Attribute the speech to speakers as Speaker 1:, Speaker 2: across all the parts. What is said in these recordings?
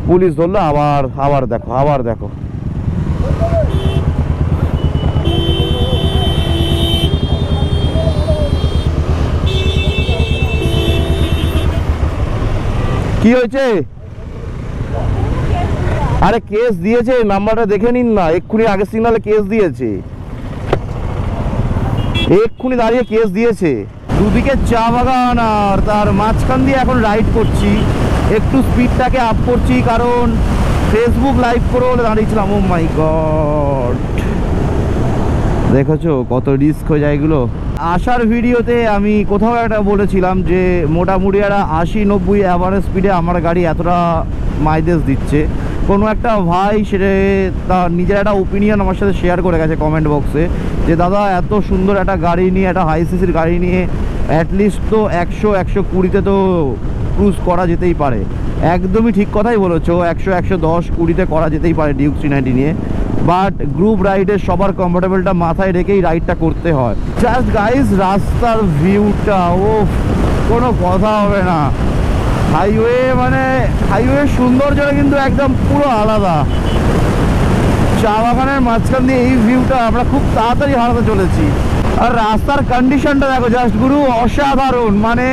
Speaker 1: Police ধরলো, আবার আবার দেখো, আবার দেখো। কি হয়েছে? আরে কেস দিয়েছে, নাম্বারটা দেখে নিন না, এক্ষুনি আগের সিগনালে কেস দিয়েছে, এক্ষুনি দাঁড়িয়ে কেস দিয়েছে। দুদিকে চা বাগান আর তার মাঝখান দিয়ে এখন রাইড করছি, একটু স্পিডটাকে আপ করছি কারণ ফেসবুক লাইভ করে বলে দাঁড়িয়েছিলাম। ও মাই গড, দেখেছো কত রিস্ক হয়ে যায় এগুলো। আসার ভিডিওতে আমি কোথাও একটা বলেছিলাম যে মোটামুটি একটা 80-90 অ্যাভারেজ স্পিডে আমার গাড়ি এতটা মাইলেজ দিচ্ছে। কোনো একটা ভাই সেটা তার নিজের একটা ওপিনিয়ন আমার সাথে শেয়ার করে গেছে কমেন্ট বক্সে, যে দাদা এত সুন্দর একটা গাড়ি নিয়ে, একটা হাই সিসির গাড়ি নিয়ে অ্যাটলিস্ট তো 100-120-তে তো ক্রুজ করা যেতেই পারে। একদমই ঠিক কথাই বলেছো, 100-110-20-তে করা যেতেই পারে ডিউক 390 নিয়ে, বাট গ্রুপ রাইডে সবার কমফোর্টেবলটা মাথায় রেখেই রাইডটা করতে হয়। জাস্ট গাইজ রাস্তার ভিউটা, ও কোনো কথা হবে না। হাইওয়ে মানে হাইওয়ে সৌন্দর্যটা কিন্তু একদম পুরো আলাদা। চা বাগানের মাঝখান দিয়ে এই ভিউটা আমরা খুব তাড়াতাড়ি হারাতে চলেছি। আর রাস্তার কন্ডিশনটা দেখো জাস্ট গুরু, অসাধারণ। মানে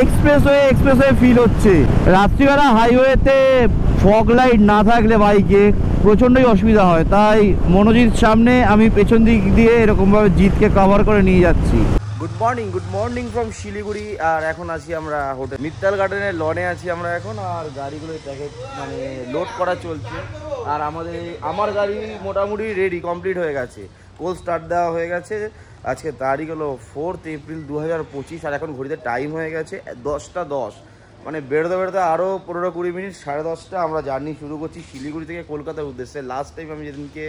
Speaker 1: এক্সপ্রেসওয়ে ফিল হচ্ছে। রাত্রিবেলা হাইওয়েতে ফগ লাইট না থাকলে বাইকে প্রচণ্ডই অসুবিধা হয়, তাই মনোজিৎ সামনে, আমি পেছন দিক দিয়ে এরকমভাবে জিতকে কভার করে নিয়ে যাচ্ছি। Good morning from Siliguri. আর এখন আছি আমরা হোটেল মিত্তাল গার্ডেনের লনে আছি আমরা এখন, আর গাড়িগুলো দেখে মানে লোড করা চলছে। আর আমার গাড়ি মোটামুটি রেডি, কমপ্লিট হয়ে গেছে, কোল স্টার্ট দেওয়া হয়ে গেছে। আজকে তারিখ হলো 4 এপ্রিল 2025, আর এখন ঘড়িতে টাইম হয়ে গেছে 10টা 10। মানে বেরোতে আরও 15-20 মিনিট, 10:30 আমরা জার্নি শুরু করছি শিলিগুড়ি থেকে কলকাতার উদ্দেশ্যে। লাস্ট টাইম আমি যেদিনকে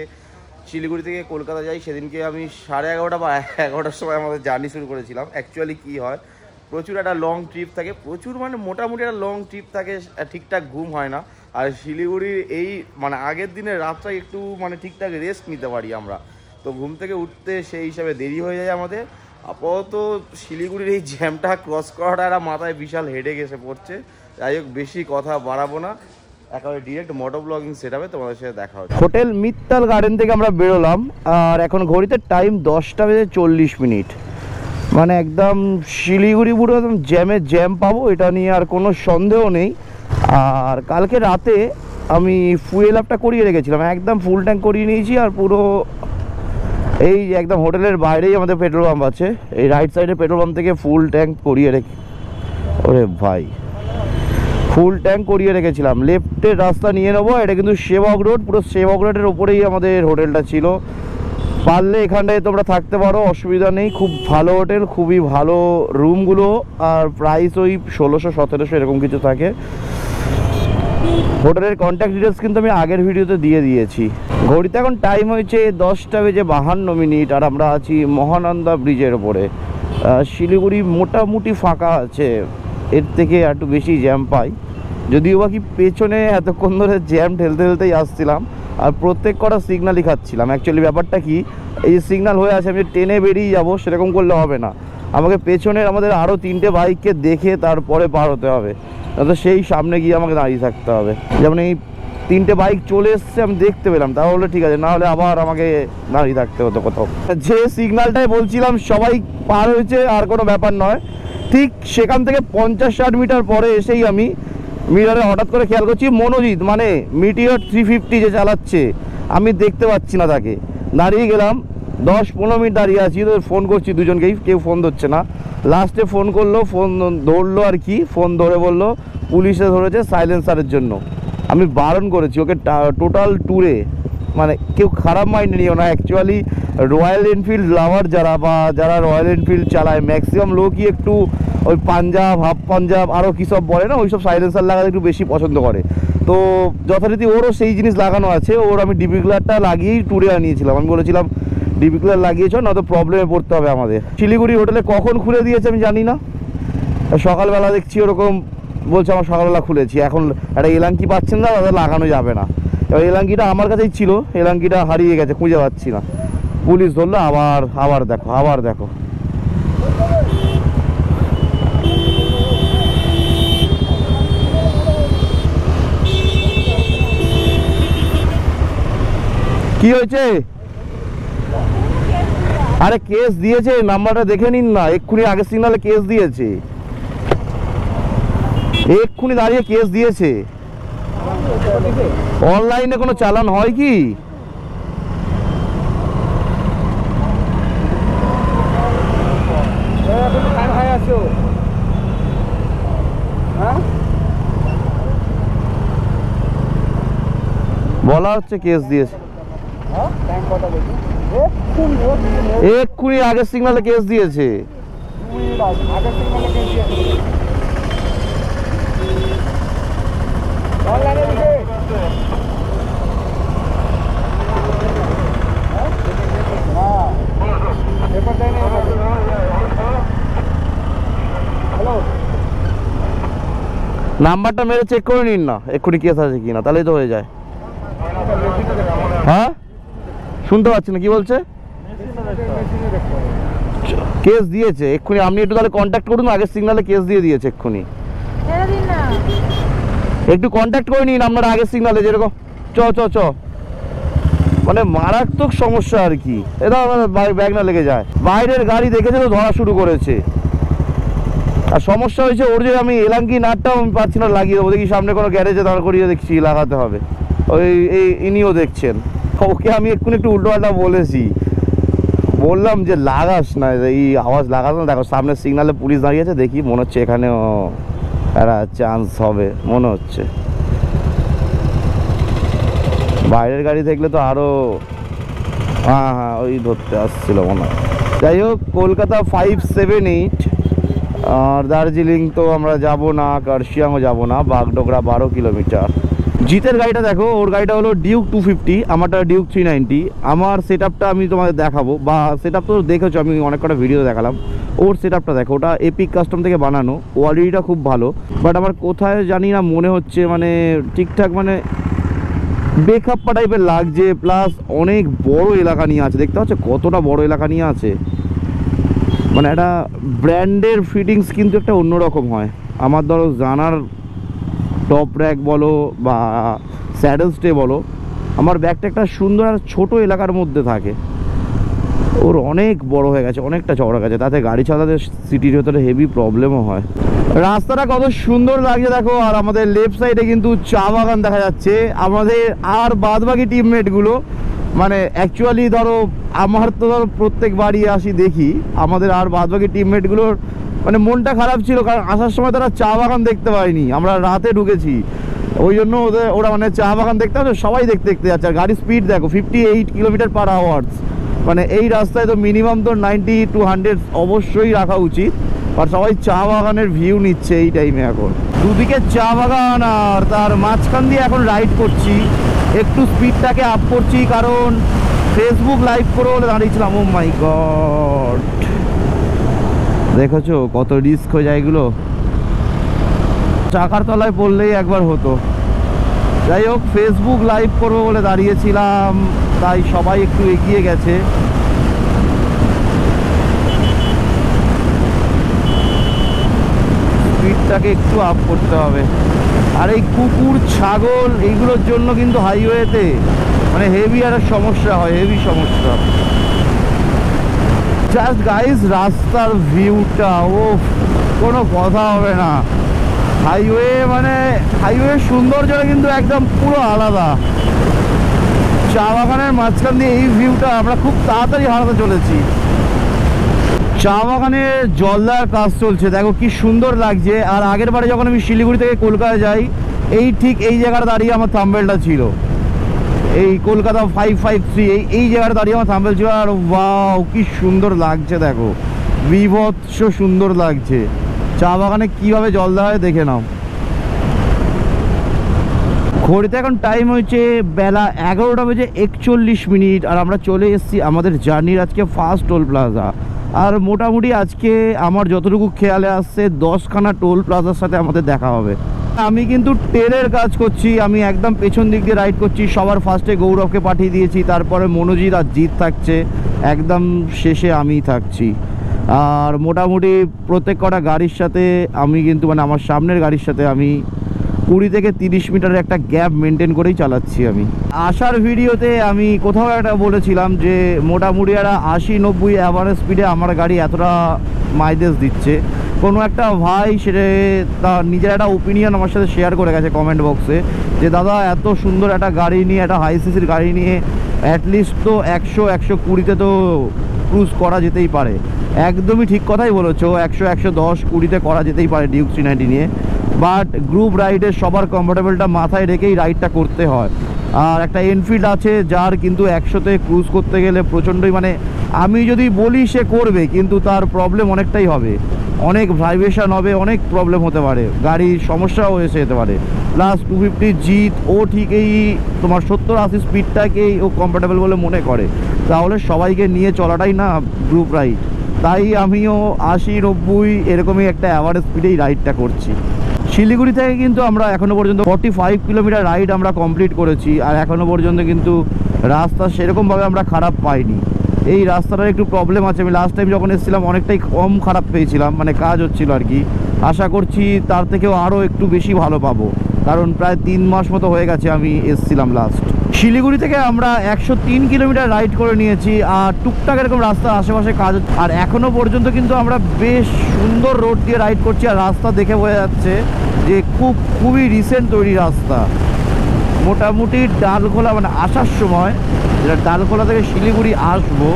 Speaker 1: শিলিগুড়ি থেকে কলকাতা যাই সেদিনকে আমি 11:30 বা 11টার সময় আমাদের জার্নি শুরু করেছিলাম। অ্যাকচুয়ালি কী হয়, প্রচুর একটা লং ট্রিপ থাকে, প্রচুর মানে মোটামুটি একটা লং ট্রিপ থাকে, ঠিকঠাক ঘুম হয় না। আর শিলিগুড়ির এই মানে আগের দিনের রাতটা একটু মানে ঠিকঠাক রেস্ট নিতে পারি আমরা, তো ঘুম থেকে উঠতে সেই হিসাবে দেরি হয়ে যায় আমাদের। আপাতত শিলিগুড়ির এই জ্যামটা ক্রস করাটা একটা মাথায় বিশাল হেডেক এসে পড়ছে। যাই হোক, বেশি কথা বাড়াবো না, একেবারে ডিরেক্ট মোটো ব্লগিং সেটআপে তোমাদের সাথে দেখা হচ্ছে। হোটেল মিত্তাল গার্ডেন থেকে আমরা বেরোলাম, আর এখন ঘড়িতে টাইম 10:40। মানে একদম শিলিগুড়ি পুরো একদম জ্যাম পাবো, এটা নিয়ে আর কোনো সন্দেহ নেই। আর কালকে রাতে আমি ফুয়েল আপটা করিয়ে রেখেছিলাম, একদম ফুল ট্যাঙ্ক করিয়ে নিয়েছি। আর পুরো এই একদম হোটেলের বাইরেই আমাদের পেট্রোল পাম্প আছে, এই রাইট সাইডে পেট্রোল পাম্প থেকে ফুল ট্যাঙ্ক করিয়ে রেখে, ওরে ভাই ফুল ট্যাঙ্ক করিয়ে রেখেছিলাম। লেফটের রাস্তা নিয়ে নেবো, এটা কিন্তু সেবক রোড, পুরো সেবক রোডের ওপরেই আমাদের হোটেলটা ছিল। পারলে এখানটায় তোমরা থাকতে পারো, অসুবিধা নেই, খুব ভালো হোটেল, খুবই ভালো রুমগুলো, আর প্রাইস ওই 1600-1700 এরকম কিছু থাকে। হোটেলের কন্ট্যাক্ট ডিটেলস কিন্তু আমি আগের ভিডিওতে দিয়ে দিয়েছি। ঘড়িতে এখন টাইম হয়েছে 10:52, আর আমরা আছি মহানন্দা ব্রিজের ওপরে। শিলিগুড়ি মোটামুটি ফাঁকা আছে, এর থেকে একটু বেশি জ্যাম পাই, যদিও বাকি পেছনে এতক্ষণ ধরে জ্যাম ঠেলতেই আসছিলাম, আর প্রত্যেক কটা সিগনালই খাচ্ছিলাম। অ্যাকচুয়ালি ব্যাপারটা কি, এই সিগনাল হয়ে আছে, আমি ট্রেনে বেরিয়ে যাবো সেরকম করলে হবে না, আমাকে পেছনের আমাদের আরও 3টে বাইককে দেখে তারপরে পার হতে হবে, তো সেই সামনে গিয়ে আমাকে দাঁড়িয়ে থাকতে হবে। যেমন এই 3টে বাইক চলে এসছে, আমি দেখতে পেলাম, তাহলে ঠিক আছে, না হলে আবার আমাকে দাঁড়িয়ে থাকতে হতো কোথাও। যে সিগনালটাই বলছিলাম সবাই পার হয়েছে, আর কোনো ব্যাপার নয়। ঠিক সেখান থেকে 50-60 মিটার পরে এসেই আমি মিটারে হঠাৎ করে খেয়াল করছি মনোজিৎ মানে মিটিওর 350 যে চালাচ্ছে, আমি দেখতে পাচ্ছি না তাকে। দাঁড়িয়ে গেলাম, 10-15 মিনিট দাঁড়িয়ে আছি, তো ফোন করছি দুজনকেই, কেউ ফোন ধরছে না। লাস্টে ফোন করলো, ফোন ধরলো আর কি, ফোন ধরে বললো পুলিশে ধরেছে সাইলেন্সারের জন্য। আমি বারণ করেছি ওকে টোটাল ট্যুরে, মানে কেউ খারাপ মাইন্ডে নিও না। অ্যাকচুয়ালি রয়্যাল এনফিল্ড লাভার যারা, বা যারা রয়্যাল এনফিল্ড চালায়, ম্যাক্সিমাম লোকই একটু ওই পাঞ্জাব, হাফ পাঞ্জাব, আরও কী সব বলে না, ওইসব সাইলেন্সার লাগাতে একটু বেশি পছন্দ করে। তো যথারীতি ওরও সেই জিনিস লাগানো আছে, ওর আমি ডিপি ক্লারটা লাগিয়েই ট্যুরে আনিয়েছিলাম। আমি বলেছিলাম ডিপি ক্লার লাগিয়েছ, না তো প্রবলেমে পড়তে হবে আমাদের। শিলিগুড়ি হোটেলে কখন খুলে দিয়েছে আমি জানি না, সকালবেলা দেখছি ওরকম বলছে আমার সকালবেলা খুলেছি। এখন একটা এলাঙ্কি পাচ্ছেন না, তাদের লাগানো যাবে না। এবার এলাঙ্কিটা আমার কাছেই ছিল, এলাঙ্কিটা হারিয়ে গেছে, খুঁজে পাচ্ছি না। পুলিশ ধরলো, আবার দেখো, আবার দেখো। কি হয়েছে? আরে কেস দিয়েছে, নাম্বারটা দেখে নিন না। এক্ষুনি আগের সিগনালে কেস দিয়েছে, এক্ষুনি দাঁড়িয়ে কেস দিয়েছে। অনলাইনে কোনো চালান হয় কি? বলা হচ্ছে কেস দিয়েছে, এক্ষুনি আগের সিগনালে কেস দিয়েছে। নাম্বারটা মেরে চেক করে নিন না এক্ষুনি কেস আছে কিনা, তাহলেই তো হয়ে যায়। হ্যাঁ শুনতে পাচ্ছি না, কি বলছে? কেস দিয়েছে এক্ষুনি, আপনি একটু তাহলে কন্ট্যাক্ট করুন, আগের সিগনালে কেস দিয়ে দিয়েছে এক্ষুনি। একটু কন্ট্যাক্ট করে নিন আপনার আগের সিগনালে, যেরকম চ চ চ, মানে মারাত্মক সমস্যা আর কি। এটা ব্যাগ না লেগে যায়, বাইরের গাড়ি দেখেছে তো ধরা শুরু করেছে। আর সমস্যা হয়েছে ওর যে আমি এলাঙ্কি নাটটাও আমি পাচ্ছি না লাগিয়ে দেবো, দেখি সামনে কোনো গ্যারেজে দাঁড় করিয়ে দেখছি লাগাতে হবে। ওই এই ইনিও দেখছেন, ওকে আমি এক্ষুনি একটু উল্টোপাল্টা বলেছি, বললাম যে লাগাস না, এই আওয়াজ লাগাস না। দেখো সামনে সিগনালে পুলিশ দাঁড়িয়েছে, দেখি মনে হচ্ছে এখানেও একটা চান্স হবে মনে হচ্ছে। বাইরের গাড়ি দেখলে তো আরও, হ্যাঁ হ্যাঁ ওই ধরতে আসছিল মনে হয়। যাই হোক, কলকাতা 578, আর দার্জিলিং তো আমরা যাব না, কার্শিয়াংও যাব না, বাগডোগরা 12 কিলোমিটার। জিতের গাড়িটা দেখো, ওর গাড়িটা হলো ডিউক 250, আমারটা ডিউক 390। আমার সেট আপটা আমি তোমাদের দেখাবো, বা সেট আপ তো দেখেছো, আমি অনেক কটা ভিডিও দেখালাম। ওর সেট আপটা দেখো, ওটা এপিক কাস্টম থেকে বানানো, কোয়ালিটিটা খুব ভালো। বাট আমার কোথায় জানি না মনে হচ্ছে মানে ঠিকঠাক মানে বেখাপ্পা টাইপের লাগছে, প্লাস অনেক বড় এলাকা নিয়ে আছে। দেখতে পাচ্ছ কতটা বড় এলাকা নিয়ে আছে, মানে একটা ব্র্যান্ডের ফিটিংস কিন্তু একটা অন্যরকম হয়। আমার ধরো জানার টপ র্যাক বলো বা স্যাডেল স্টে বলো, আমার ব্যাগটা একটা সুন্দর আর ছোটো এলাকার মধ্যে থাকে। ওর অনেক বড় হয়ে গেছে, অনেকটা চওড়া গেছে, তাতে গাড়ি চালাতে সিটির ভেতরে হেভি প্রবলেমও হয়। রাস্তাটা কত সুন্দর লাগছে দেখো। আর আমাদের লেফট সাইডে কিন্তু চা বাগান দেখা যাচ্ছে। আমাদের আর বাদবাকি টিমমেটগুলো মানে অ্যাকচুয়ালি ধরো আমার তো ধরো প্রত্যেক বাড়ি আসি দেখি, আমাদের আর বাদবাকি টিমমেটগুলোর মানে মনটা খারাপ ছিল, কারণ আসার সময় তারা চা বাগান দেখতে পায়নি, আমরা রাতে ঢুকেছি, ওই জন্য ওরা মানে চা বাগান দেখতে হবে, সবাই দেখতে দেখতে যাচ্ছে। আর গাড়ির স্পিড দেখো 58 কিলোমিটার/আওয়ার, মানে এই রাস্তায় তো মিনিমাম তো 90 to 100 অবশ্যই রাখা উচিত। আর সবাই চা বাগানের ভিউ নিচ্ছে এই টাইমে। এখন দুদিকে চা বাগান, আর তার মাঝখান দিয়ে এখন রাইড করছি, একটু স্পিডটাকে আপ করছি, কারণ ফেসবুক লাইভ করে বলে দাঁড়িয়েছিলাম। ও মাই গড, দেখেছো কত রিস্ক হয়ে যায় এগুলো, চাকার তলায় পড়লেই একবার হতো। যাই হোক, ফেসবুক লাইভ করবো বলে দাঁড়িয়েছিলাম, তাই সবাই একটু এগিয়ে গেছে। স্পিডটাকে একটু আপ করতে হবে। আর এই কুকুর ছাগল এইগুলোর জন্য কিন্তু হাইওয়েতে মানে হেভি একটা সমস্যা হয়, হেভি সমস্যা। জাস্ট গাইস রাস্তার ভিউটা, ও কোনো কথা হবে না। হাইওয়ে মানে হাইওয়ে সৌন্দর্যটা কিন্তু একদম পুরো আলাদা। চা বাগানের মাঝখান দিয়ে এই ভিউটা আমরা খুব তাড়াতাড়ি হারাতে চলেছি। চা বাগানে জল দেওয়ার কাজ চলছে, দেখো কি সুন্দর লাগছে। আর আগের বারে যখন আমি শিলিগুড়ি থেকে কলকাতা যাই, এই ঠিক এই জায়গাটা দাঁড়িয়ে আমার থাম্বেলটা ছিল, এই কলকাতা 553 এই জায়গাটা দাঁড়িয়ে আমার থাম্বেল ছিল। আর ওয়াও কি সুন্দর লাগছে দেখো, বিভৎস সুন্দর লাগছে। চা বাগানে কীভাবে জল দেওয়া হয় দেখে নাও। ঘড়িতে এখন টাইম হয়েছে বেলা 11টা বেজে 41 মিনিট, আর আমরা চলে এসেছি আমাদের জার্নির আজকে ফার্স্ট টোল প্লাজা। আর মোটামুটি আজকে আমার যতটুকু খেয়ালে আসছে 10খানা টোল প্লাজার সাথে আমাদের দেখা হবে। আমি কিন্তু টেলের কাজ করছি, আমি একদম পেছন দিক দিয়ে রাইড করছি। সবার ফার্স্টে গৌরবকে পাঠিয়ে দিয়েছি, তারপরে মনোজিৎ আর জিৎ থাকছে, একদম শেষে আমি থাকছি। আর মোটামুটি প্রত্যেক কটা গাড়ির সাথে আমি কিন্তু মানে আমার সামনের গাড়ির সাথে আমি 20 থেকে 30 মিটারের একটা গ্যাপ মেনটেন করেই চালাচ্ছি আমি। আসার ভিডিওতে আমি কোথাও একটা বলেছিলাম যে মোটামুটিরা 80-90 অ্যাভারেজ স্পিডে আমার গাড়ি এতটা মাইলেজ দিচ্ছে। কোনো একটা ভাই সেটা তার নিজের একটা ওপিনিয়ন আমার সাথে শেয়ার করে গেছে কমেন্ট বক্সে যে দাদা এত সুন্দর একটা গাড়ি নিয়ে, একটা হাই সিসির গাড়ি নিয়ে অ্যাটলিস্ট তো 100-120-তে তো ক্রুজ করা যেতেই পারে। একদমই ঠিক কথাই বলেছো, 100-110-20-তে করা যেতেই পারে ডিউক 390 নিয়ে। বাট গ্রুপ রাইডের সবার কমফোর্টেবলটা মাথায় রেখেই রাইডটা করতে হয়। আর একটা এনফিল্ড আছে যার কিন্তু 100-তে ক্রুজ করতে গেলে প্রচণ্ডই, মানে আমি যদি বলি সে করবে কিন্তু তার প্রবলেম অনেকটাই হবে, অনেক ভাইব্রেশন হবে, অনেক প্রবলেম হতে পারে, গাড়ির সমস্যাও এসে যেতে পারে। প্লাস 250 জিত ও ঠিক এই তোমার 70-80 স্পিডটাকেই ও কমফোর্টেবল বলে মনে করে, তাহলে সবাইকে নিয়ে চলাটাই না গ্রুপ রাইড। তাই আমিও 80-90 এরকমই একটা অ্যাভারেজ স্পিডেই রাইডটা করছি। শিলিগুড়ি থেকে কিন্তু আমরা এখনও পর্যন্ত 45 কিলোমিটার রাইড আমরা কমপ্লিট করেছি, আর এখনও পর্যন্ত কিন্তু রাস্তা সেরকমভাবে আমরা খারাপ পাইনি। এই রাস্তাটার একটু প্রবলেম আছে, আমি লাস্ট টাইম যখন এসেছিলাম অনেকটাই কম খারাপ পেয়েছিলাম, মানে কাজ হচ্ছিল আর কি। আশা করছি তার থেকেও আরও একটু বেশি ভালো পাবো, কারণ প্রায় 3 মাস মতো হয়ে গেছে আমি এসেছিলাম লাস্ট। শিলিগুড়ি থেকে আমরা 103 কিলোমিটার রাইড করে নিয়েছি, আর টুকটাক এরকম রাস্তা আশেপাশে কাজ হচ্ছে, আর এখনও পর্যন্ত কিন্তু আমরা বেশ সুন্দর রোড দিয়ে রাইড করছি। আর রাস্তা দেখে বোঝা যাচ্ছে যে খুবই রিসেন্ট তৈরি রাস্তা। মোটামুটি ডালখোলা, মানে আসার সময় যেটা ডালখোলা থেকে শিলিগুড়ি আসবো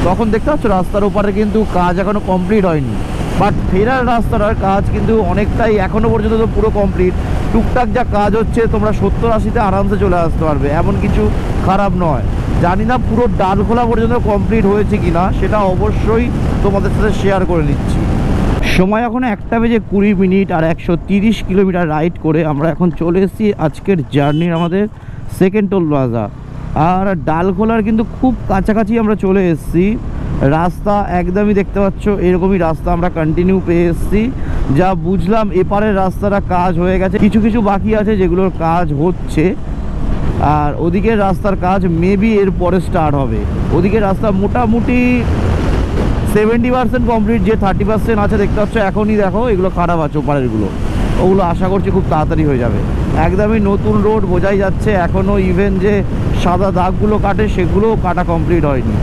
Speaker 1: তখন দেখতে পাচ্ছ রাস্তার ওপারে কিন্তু কাজ এখনও কমপ্লিট হয়নি, বাট ফেরার রাস্তাটার কাজ কিন্তু অনেকটাই এখনও পর্যন্ত তো পুরো কমপ্লিট। টুকটাক যা কাজ হচ্ছে তোমরা 70-80-তে আরামসে চলে আসতে পারবে, এমন কিছু খারাপ নয়। জানি না পুরো ডালখোলা পর্যন্ত কমপ্লিট হয়েছে কিনা, সেটা অবশ্যই তোমাদের সাথে শেয়ার করে নিচ্ছি। সময় এখন 1:20 আর 130 কিলোমিটার রাইড করে আমরা এখন চলে এসেছি আজকের জার্নির আমাদের সেকেন্ড টোল প্লাজা। আর ডালখোলার কিন্তু খুব কাছাকাছি আমরা চলে এসেছি। রাস্তা একদমই দেখতে পাচ্ছ এরকমই রাস্তা আমরা কন্টিনিউ পেয়ে এসেছি। যা বুঝলাম এপারের রাস্তাটা কাজ হয়ে গেছে, কিছু কিছু বাকি আছে যেগুলোর কাজ হচ্ছে, আর ওদিকের রাস্তার কাজ মেবি এর পরে স্টার্ট হবে। ওদিকের রাস্তা মোটামুটি 70% কমপ্লিট, যে 30% আছে দেখতে পাচ্ছ এখনই দেখো এগুলো খারাপ আছে ওপারেরগুলো, ওগুলো আশা করছি খুব তাড়াতাড়ি হয়ে যাবে। একদমই নতুন রোড বোঝাই যাচ্ছে, এখনও ইভেন যে সাদা দাগগুলো কাটে সেগুলোও কাটা কমপ্লিট হয়নি।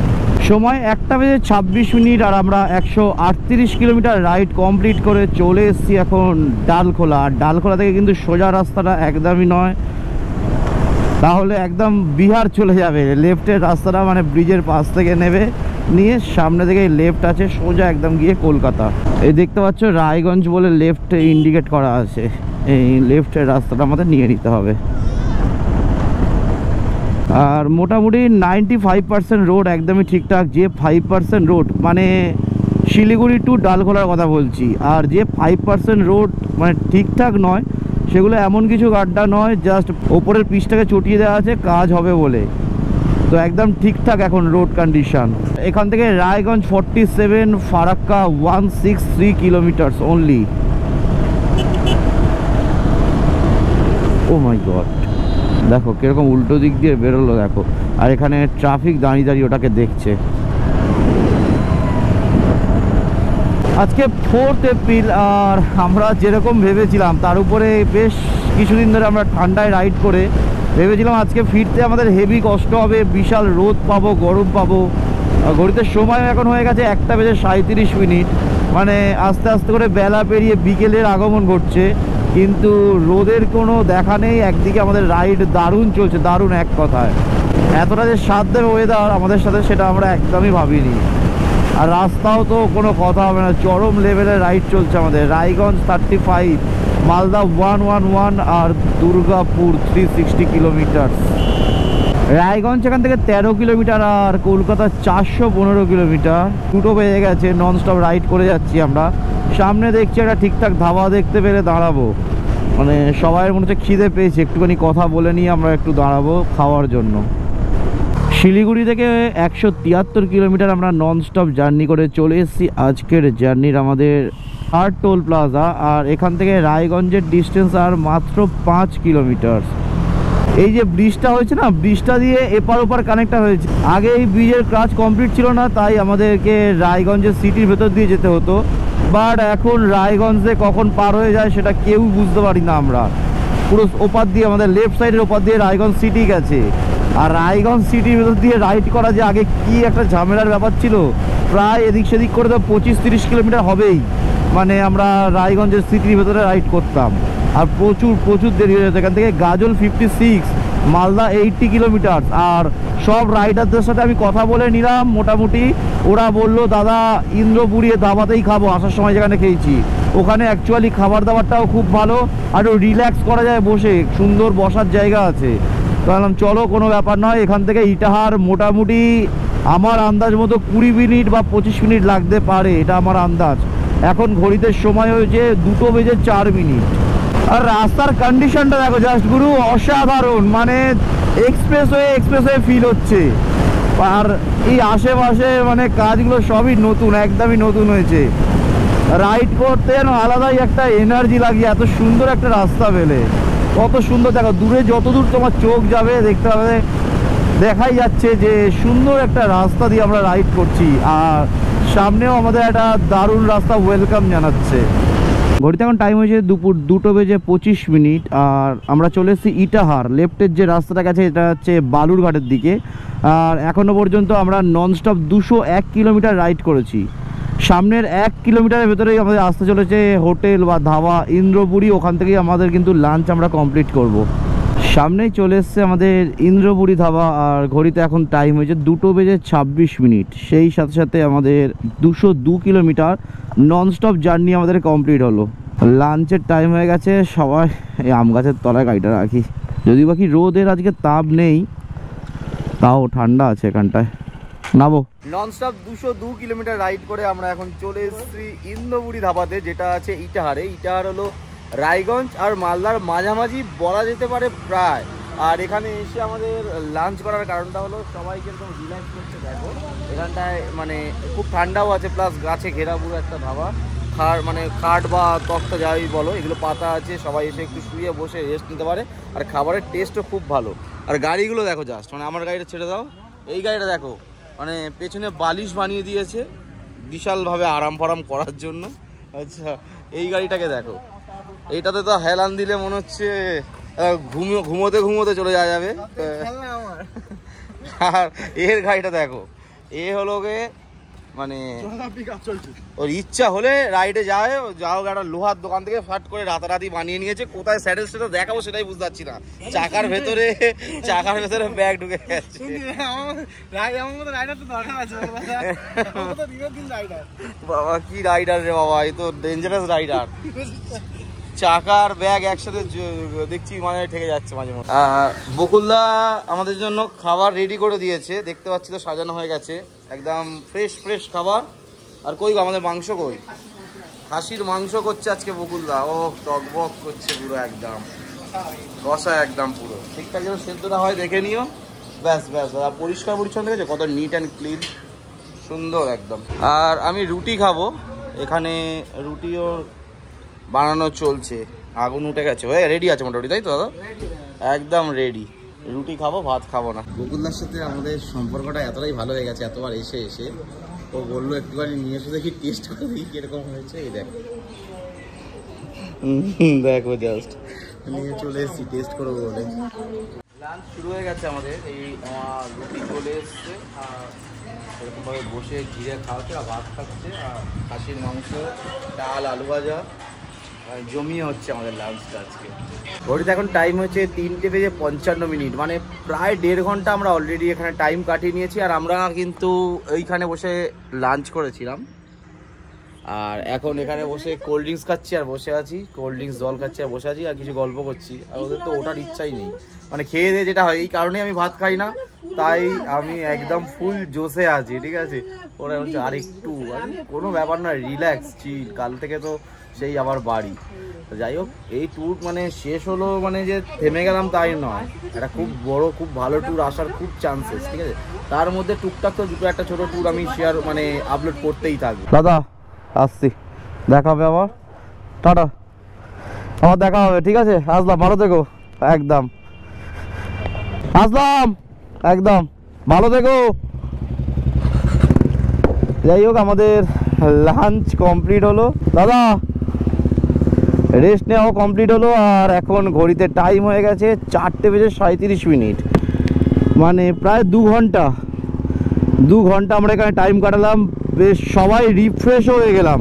Speaker 1: সময় 1:26 আর আমরা 138 কিলোমিটার রাইড কমপ্লিট করে চলে এসেছি এখন ডালখোলা। আর ডালখোলা থেকে কিন্তু সোজা রাস্তাটা একদমই নয়, তাহলে একদম বিহার চলে যাবে। লেফটের রাস্তাটা মানে ব্রিজের পাশ থেকে নেবে, নিয়ে সামনে থেকে লেফট আছে, সোজা একদম গিয়ে কলকাতা। এই দেখতে পাচ্ছ রায়গঞ্জ বলে লেফট ইন্ডিকেট করা আছে, এই লেফটের রাস্তাটা আমাদের নিয়ে নিতে হবে। আর মোটামুটি 95% রোড একদমই ঠিকঠাক। যে 5% রোড, মানে শিলিগুড়ি টু ডালখোলার কথা বলছি, আর যে 5% রোড মানে ঠিকঠাক নয় সেগুলো এমন কিছু গাড্ডা নয়, জাস্ট ওপরের পিচটাকে চটিয়ে দেওয়া আছে কাজ হবে বলে। তো একদম ঠিকঠাক এখন রোড কন্ডিশন। এখান থেকে রায়গঞ্জ 47, ফারাক্কা 163 কিলোমিটার অনলি। ও মাই গড, দেখো কিরকম উল্টো দিক দিয়ে বেরোলো দেখো, আর এখানে ট্রাফিক দাঁড়িয়ে দাঁড়িয়ে ওটাকে দেখছে। আজকে 4th এপ্রিল, আর আমরা যেরকম ভেবেছিলাম তার উপরে বেশ কিছুদিন ধরে আমরা ঠান্ডায় রাইড করে ভেবেছিলাম আজকে ফিরতে আমাদের হেভি কষ্ট হবে, বিশাল রোদ পাবো, গরম পাবো। ঘড়িতে সময় এখন হয়ে গেছে 1:37, মানে আস্তে আস্তে করে বেলা পেরিয়ে বিকেলের আগমন ঘটছে, কিন্তু রোদের কোনো দেখা নেই। একদিকে আমাদের রাইড দারুণ চলছে, দারুণ এক কথায়। এতটা যে সাথ দেবে ওয়েদার আমাদের সাথে সেটা আমরা একদমই ভাবিনি। আর রাস্তাও তো কোনো কথা হবে না, চরম লেভেলের রাইড চলছে আমাদের। রায়গঞ্জ 35, মালদা 111 আর দুর্গাপুর 360 কিলোমিটার। রায়গঞ্জ এখান থেকে 13 কিলোমিটার আর কলকাতা 415 কিলোমিটার। দুটো বেজে গেছে, ননস্টপ রাইড করে যাচ্ছি আমরা। সামনে দেখছি একটা ঠিকঠাক ধাবা দেখতে পেরে দাঁড়াবো, মানে সবাই মনে হচ্ছে খিদে পেয়েছে, একটুখানি কথা বলে নিয়ে আমরা একটু দাঁড়াবো খাওয়ার জন্য। শিলিগুড়ি থেকে 173 কিলোমিটার আমরা ননস্টপ জার্নি করে চলে এসেছি আজকের জার্নির আমাদের 3rd টোল প্লাজা। আর এখান থেকে রায়গঞ্জের ডিস্টেন্স আর মাত্র 5 কিলোমিটার। এই যে ব্রিজটা হয়েছে না, ব্রিজটা দিয়ে এপার ওপার কানেক্টটা হয়েছে। আগে এই ব্রিজের কাজ কমপ্লিট ছিল না, তাই আমাদেরকে রায়গঞ্জের সিটির ভেতর দিয়ে যেতে হতো। বাট এখন রায়গঞ্জে কখন পার হয়ে যায় সেটা কেউ বুঝতে পারি না আমরা। পুরো ওপার দিয়ে আমাদের লেফট সাইডের ওপার দিয়ে রায়গঞ্জ সিটি গেছে। আর রায়গঞ্জ সিটির ভেতর দিয়ে রাইড করা যে আগে কি একটা ঝামেলার ব্যাপার ছিল, প্রায় এদিক সেদিক করে তো 25-30 কিলোমিটার হবেই, মানে আমরা রায়গঞ্জের সিটির ভেতরে রাইড করতাম। আর প্রচুর দেরি হয়ে যেত। এখান থেকে গাজল 56, মালদা 80 কিলোমিটার। আর সব রাইডারদের সাথে আমি কথা বলে নিলাম, মোটামুটি ওরা বললো দাদা ইন্দ্রপুরী দাবাতেই খাবো, আসার সময় যেখানে খেয়েছি ওখানে অ্যাকচুয়ালি খাবার দাবারটাও খুব ভালো, আর রিল্যাক্স করা যায়, বসে সুন্দর বসার জায়গা আছে। বললাম চলো কোনো ব্যাপার নয়, এখান থেকে ইটাহার মোটামুটি আমার আন্দাজ মতো 20 মিনিট বা 25 মিনিট লাগতে পারে, এটা আমার আন্দাজ। এখন ঘড়িতে সময় হয়েছে 2:04। আর রাস্তার কন্ডিশনটা দেখো জাস্ট গুরু, অসাধারণ, মানে এক্সপ্রেসওয়ে ফিল হচ্ছে। আর এই আশেপাশে মানে কাজগুলো সবই নতুন, একদমই নতুন হয়েছে। রাইড করতে যেন আলাদাই একটা এনার্জি লাগে, এত সুন্দর একটা রাস্তা পেলে। কত সুন্দর দেখো, দূরে যতদূর তোমার চোখ যাবে দেখতে হবে, দেখাই যাচ্ছে যে সুন্দর একটা রাস্তা দিয়ে আমরা রাইড করছি। আর সামনেও আমাদের একটা দারুণ রাস্তা ওয়েলকাম জানাচ্ছে। ঘড়িতে এখন টাইম হয়েছে দুপুর 2:25। আর আমরা চলে এসেছি ইটাহার। লেফটের যে রাস্তাটা গেছে এটা হচ্ছে বালুরঘাটের দিকে। আর এখনও পর্যন্ত আমরা ননস্টপ 201 কিলোমিটার রাইড করেছি। সামনের 1 কিলোমিটারের ভেতরেই আমাদের আসতে চলেছে হোটেল বা ধাবা ইন্দ্রপুরী, ওখান থেকেই আমাদের কিন্তু লাঞ্চ আমরা কমপ্লিট করব। সামনেই চলে এসছে আমাদের ইন্দ্রপুরী ধাবা। আর ঘড়িতে এখন টাইম হয়েছে 2:26। সেই সাথে সাথে আমাদের 202 কিলোমিটার ননস্টপ জার্নি আমাদের কমপ্লিট হলো। লাঞ্চের টাইম হয়ে গেছে, সবাই এই আম গাছের তলায় গাড়িটা রাখি, যদি বাকি রোদের আজকে তাপ নেই, তাও ঠান্ডা আছে এখানটায়। নামো। ননস্টপ 202 কিলোমিটার রাইড করে আমরা এখন চলে এসেছি ইন্দ্রপুরী ধাবাতে, যেটা আছে ইটাহারে। ইটাহার হলো রায়গঞ্জ আর মালদার মাঝামাঝি বলা যেতে পারে প্রায়। আর এখানে এসে আমাদের লাঞ্চ করার কারণটা হলো সবাইকে একদম রিল্যাক্স করতে। দেখো এখানটায় মানে খুব ঠান্ডাও আছে, প্লাস গাছে ঘেরা পুরো একটা ধাবা। মানে কাঠ বা তক্তা যাই বলো, এগুলো পাতা আছে, সবাই এসে একটু শুয়ে বসে রেস্ট নিতে পারে। আর খাবারের টেস্টও খুব ভালো। আর গাড়িগুলো দেখো জাস্ট, মানে আমার গাড়িটা ছেড়ে দাও, এই গাড়িটা দেখো, মানে পেছনে বালিশ বানিয়ে দিয়েছে বিশালভাবে আরাম ফারাম করার জন্য। আচ্ছা এই গাড়িটাকে দেখো, এইটাতে তো হেলান দিলে মনে হচ্ছে ঘুমোতে চলে যাওয়া যাবে। আর এর গাড়িটা দেখো, এ হলো গে মানে ওর ইচ্ছা হলে রাইডে যাও একটা লোহার দোকান থেকে ফাট করে রাতারাতি বানিয়ে নিয়েছে। কোথায় স্যাডেল সেটা দেখাবো সেটাই বুঝতে পারছি না। চাকার ভেতরে ব্যাগ ঢুকে গেছে। বাবা কি রাইডার রে বাবা, এই তো ডেঞ্জারাস রাইডার। চাকার ব্যাগ একসাথে দেখছি মানে ঠেকে যাচ্ছে মাঝে মাঝে। বকুলদা আমাদের জন্য খাবার রেডি করে দিয়েছে, দেখতে পাচ্ছি তো সাজানো হয়ে গেছে, একদম ফ্রেশ খাবার। আর কই আমাদের মাংস কই, খাসির মাংস করছে আজকে বকুলদা। ও টকবক করছে পুরো, একদম কষা, একদম পুরো ঠিকঠাক যেন সেদ্ধটা হয় দেখে নিও। ব্যাস পরিষ্কার পরিচ্ছন্ন দেখেছে, কত নিট অ্যান্ড ক্লিন, সুন্দর একদম। আর আমি রুটি খাবো, এখানে রুটিও বানানো চলছে, আগুন উঠে গেছে, রেডি আছে মোটামুটি, তাই তো দাদা? একদম রেডি। রুটি খাবো, ভাত খাবো না। বকুলদার সাথে আমাদের সম্পর্কটা এতটাই ভালো হয়ে গেছে, এতবার এসে ও বললো একটুখানি নিয়ে এসে দেখি টেস্ট করে দেখি কিরকম হয়েছে। এই দেখো জাস্ট নিয়ে চলে এসেছি টেস্ট করবো বলে। লাঞ্চ শুরু হয়ে গেছে আমাদের, এই আমার রুটি চলে এসছে, আর এরকমভাবে বসে ঘিরে খাওয়াচ্ছে, আর ভাত খাচ্ছে, আর খাসির মাংস, ডাল, আলু ভাজা, জমিয়ে হচ্ছে আমাদের লাঞ্চটা আজকে। ঘড়িতে এখন টাইম হচ্ছে 3:55, মানে প্রায় 1.5 ঘন্টা আমরা অলরেডি এখানে টাইম কাটিয়ে নিয়েছি। আর আমরা কিন্তু এইখানে বসে লাঞ্চ করেছিলাম, আর এখন এখানে বসে কোল্ড ড্রিঙ্কস খাচ্ছি আর বসে আছি, কোল্ড ড্রিঙ্কস জল খাচ্ছি আর বসে আছি, আর কিছু গল্প করছি। আর ওদের তো ওঠার ইচ্ছাই নেই, মানে খেয়ে দিয়ে যেটা হয়, এই কারণেই আমি ভাত খাই না, তাই আমি একদম ফুল জোশে আছি, ঠিক আছে। ওরা হচ্ছে আর একটু, কোনো ব্যাপার না, রিল্যাক্স চিল, কাল থেকে তো সেই আবার বাড়ি। যাই হোক, এই ট্যুর মানে শেষ হলো, মানে যে থেমে গেলাম তাই নয়, এটা খুব বড় খুব ভালো ট্যুর আসার খুব চান্সেস, ঠিক আছে। তার মধ্যে টুকটাক তো দুটো একটা ছোট ট্যুর আমি শেয়ার মানে আপলোড করতেই থাকবো। দাদা আসছি, দেখা হবে আবার, টাটা, আবার দেখা হবে, ঠিক আছে। আসলাম, ভালো থেকো, একদম আসলাম, একদম ভালো থেকো। যাই হোক, আমাদের লাঞ্চ কমপ্লিট হলো। দাদা রেস্ট নেওয়া কমপ্লিট হলো, আর এখন ঘড়িতে টাইম হয়ে গেছে 4:37 মানে প্রায় 2 ঘন্টা আমরা এখানে টাইম কাটালাম। বেশ সবাই রিফ্রেশ হয়ে গেলাম।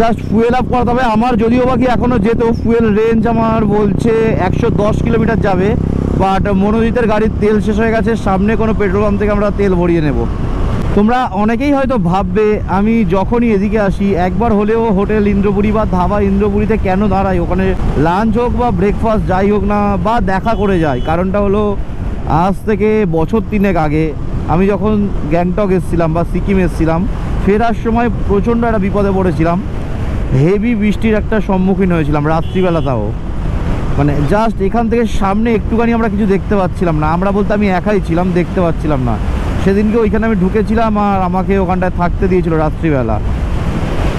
Speaker 1: জাস্ট ফুয়েল আপ করাতে হবে আমার, যদিও বাকি এখনও যেত। ফুয়েল রেঞ্জ আমার বলছে 110 কিলোমিটার যাবে, বাট মনোজিতের গাড়ির তেল শেষ হয়ে গেছে। সামনে কোনো পেট্রোল পাম্প থেকে আমরা তেল ভরিয়ে নেব। তোমরা অনেকেই হয়তো ভাববে আমি যখনই এদিকে আসি একবার হলেও হোটেল ইন্দ্রপুরী বা ধাবা ইন্দ্রপুরীতে কেন দাঁড়াই, ওখানে লাঞ্চ হোক বা ব্রেকফাস্ট যাই হোক না, বা দেখা করে যাই। কারণটা হলো আজ থেকে বছর 3 আগে আমি যখন গ্যাংটক এসেছিলাম বা সিকিম এসেছিলাম, ফেরার সময় প্রচণ্ড একটা বিপদে পড়েছিলাম। হেভি বৃষ্টির একটা সম্মুখীন হয়েছিলাম রাত্রিবেলাটাও। মানে জাস্ট এখান থেকে সামনে একটুখানি আমরা কিছু দেখতে পাচ্ছিলাম না। আমরা বলতে আমি একাই ছিলাম, দেখতে পাচ্ছিলাম না। সেদিনকে ওইখানে আমি ঢুকেছিলাম আর আমাকে ওখানটায় থাকতে দিয়েছিল রাত্রিবেলা।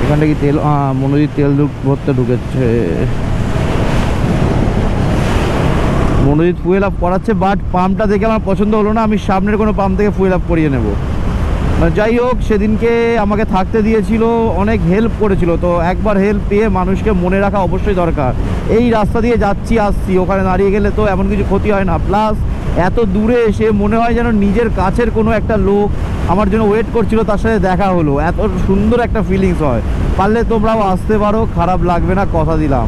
Speaker 1: এখানটা কি তেল, মনোজিৎ তেল ভরতে ঢুকেছে। মনোজিৎ ফুয়েল আপ করাচ্ছে, বাট পাম্পটা দেখে আমার পছন্দ হলো না। আমি সামনের কোনো পাম্প থেকে ফুয়েল আপ করিয়ে নেব। যাই হোক, সেদিনকে আমাকে থাকতে দিয়েছিল, অনেক হেল্প করেছিল। তো একবার হেল্প পেয়ে মানুষকে মনে রাখা অবশ্যই দরকার। এই রাস্তা দিয়ে যাচ্ছি আসছি, ওখানে দাঁড়িয়ে গেলে তো এমন কিছু ক্ষতি হয় না। প্লাস এত দূরে এসে মনে হয় যেন নিজের কাছের কোনো একটা লোক আমার জন্য ওয়েট করছিল, তার সাথে দেখা হলো। এত সুন্দর একটা ফিলিংস হয়। পারলে তোমরাও আসতে পারো, খারাপ লাগবে না, কথা দিলাম।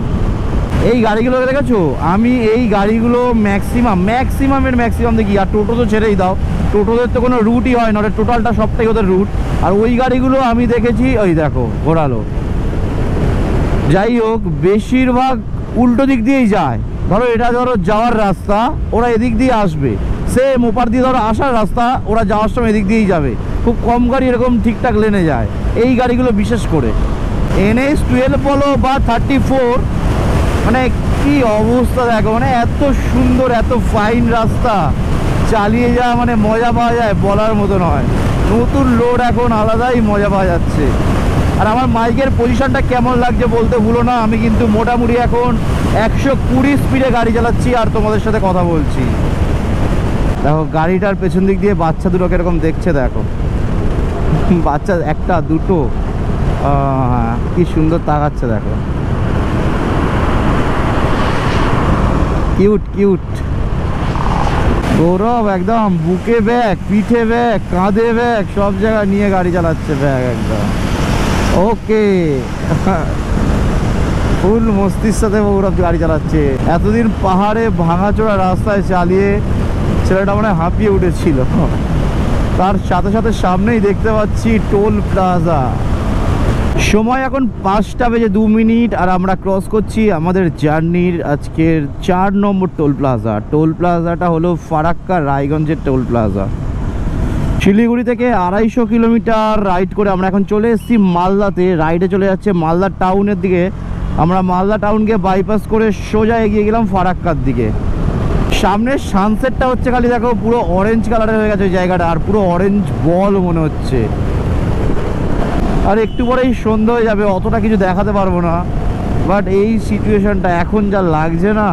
Speaker 1: এই গাড়িগুলো দেখেছো, আমি এই গাড়িগুলো ম্যাক্সিমাম দেখি। আর টোটো তো ছেড়েই দাও, টোটোদের তো কোনো রুটই হয় না, টোটালটা সবটাই ওদের রুট। আর ওই গাড়িগুলো আমি দেখেছি, ওই দেখো ঘোরালো। যাই হোক, বেশিরভাগ উল্টো দিক দিয়েই যায়। ধরো এটা যাওয়ার রাস্তা, ওরা এদিক দিয়ে আসবে। সেম ওপার দিয়ে ধরো আসার রাস্তা, ওরা যাওয়ার সময় এদিক দিয়েই যাবে। খুব কম গাড়ি এরকম ঠিকঠাক লেনে যায় এই গাড়িগুলো বিশেষ করে। NH 12 বলো বা 34, মানে কি অবস্থা দেখো। মানে এত সুন্দর, এত ফাইন রাস্তা, চালিয়ে যাওয়া মানে মজা পাওয়া যায়, বলার মতো নয়। নতুন লোড এখন আলাদাই মজা পাওয়া যাচ্ছে। আর আমার মাইকের পজিশনটা কেমন লাগছে বলতে ভুলো না। আমি কিন্তু মোটামুটি এখন 120 স্পিডে গাড়ি চালাচ্ছি আর তোমাদের সাথে কথা বলছি। দেখো গাড়িটার পেছন দিক দিয়ে বাচ্চা দুটো কিরকম দেখছে দেখো। বাচ্চা একটা দুটো, কি সুন্দর তাকাচ্ছে দেখো। কিউট গৌরব একদম বুকে ব্যাগ, পিঠে ব্যাগ, কাঁধে ব্যাগ, সব জায়গায় নিয়ে গাড়ি চালাচ্ছে ব্যাগ একদম। ওকে, ফুল মস্তির সাথে গৌরব গাড়ি চালাচ্ছে। এতদিন পাহাড়ে ভাঙাচোরা রাস্তায় চালিয়ে ছেলেটা মানে হাঁপিয়ে উঠেছিল। তার সাথে সাথে সামনেই দেখতে পাচ্ছি টোল প্লাজা। সময় এখন 5টা বেজে 2 মিনিট, আর আমরা ক্রস করছি আমাদের জার্নির আজকের 4 নম্বর টোল প্লাজা। টোল প্লাজাটা হলো ফারাক্কা রায়গঞ্জের টোল প্লাজা। শিলিগুড়ি থেকে 250 কিলোমিটার রাইড করে আমরা এখন চলে এসেছি মালদাতে। রাইডে চলে যাচ্ছে মালদা টাউনের দিকে। আমরা মালদা টাউনকে বাইপাস করে সোজা এগিয়ে গেলাম ফারাক্কার দিকে। সামনের সানসেটটা হচ্ছে খালি দেখো, পুরো অরেঞ্জ কালারের হয়ে গেছে ওই জায়গাটা, আর পুরো অরেঞ্জ বল মনে হচ্ছে। আর একটু পরেই সন্ধ্যা হয়ে যাবে, অতটা কিছু দেখাতে পারবো না। বাট এই সিচুয়েশনটা এখন যা লাগছে না,